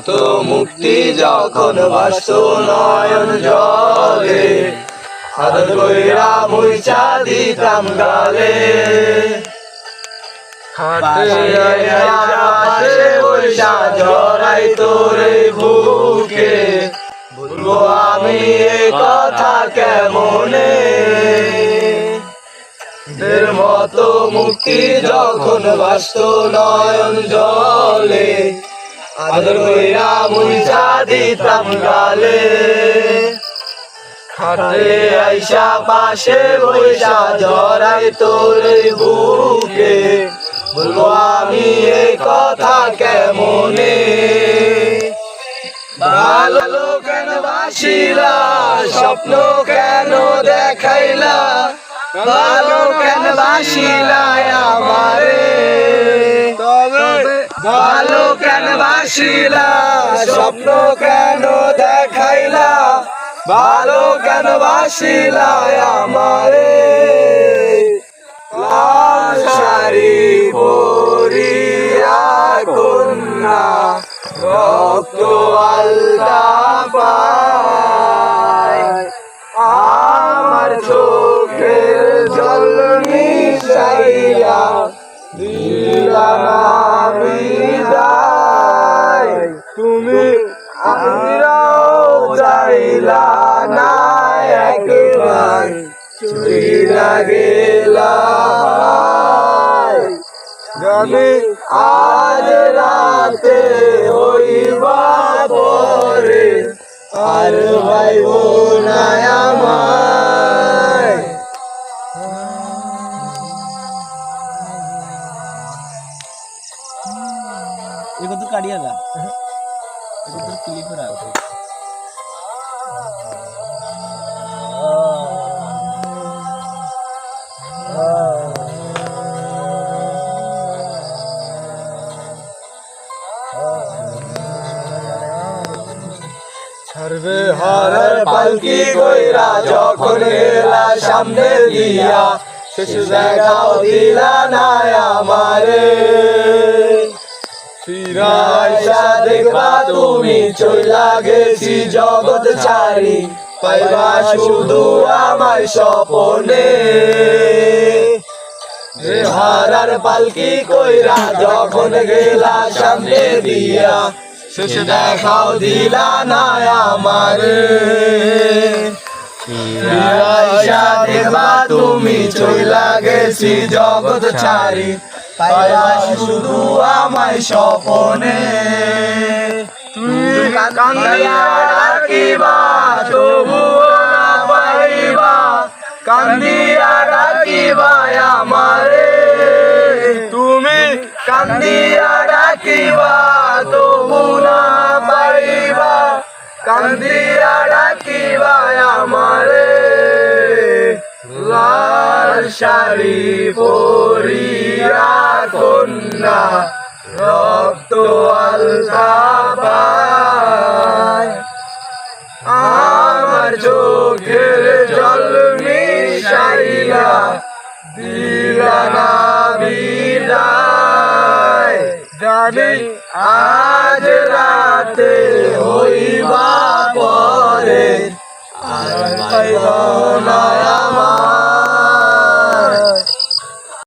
মতো মুক্তি যখন ভাসত নয়ন জলে, আদর কইরা মুইচা দিতাম গালে। পাশে বইসা জড়াই তোরে বুকে, বলবো আমি এই কথা কেমনে। দের মতো মুক্তি যখন ভাসত নয়ন জলে, আদর কইরা মুইচা দিতাম গালে। খাটে আইসা পাশে বইসা জড়াই তোরে বুকে, বলবো আমি এই কথা কেমনে। ভালো কেন বাসিলা, স্বপ্ন কেন দেখাইলা, ভালো কেন বাসিলা আমারে। ভালো কেন বাসিলা, স্বপ্ন কেন দেখাইলা, ভালো কেন বাসিলা আমারে। লাল শাড়ি পরিয়া কন্যা, রক্ত আলতা পায়, আমার চোখের জল মিশাইয়া দিলা না বিদায়। তুমি আমরাও যাইলা না একবার, চুইলা গেলা। জানি আজ রাতে হইবা পরে, আর ভাইব না আমায়। এগো তো কাটিয়া দা, এগো তো ক্লিক করা। ছাড়বে হারার পালকি কইরা যখন গেলা সামনে দিয়া, শেষ দেখাও দিলা না আমারে। ফিরা আইসা দেখবা তুমি চইলা গেছি জগৎ ছাড়ি, পাইবা শুধু আমায় স্বপনে। হারার পালকি কইরা যখন গেলা সামনে দিয়া, শেষ দেখাও দিলা না আমারে। আইসা দেখবা তুমি চইলা গেছি জগৎ ছাড়ি, পাইবা শুধু আমায় স্বপনে। তুমি কান্দিয়া ডাকিবা তবুও না পাইবা, কান্দিয়া ডাকিবা আমারে। তুমি কান্দিয়া ডাকিবা তবু না পাইবা, কান্দিয়া ডাকিবা আমারে। লাল শাড়ি পরিয়া কন্যা, রক্ত আলতা পায়, আমার চোখের জল মিশাইয়া দিলা না বিদায়। জানি আজ রাতে হইবা পরে, আর পাইব না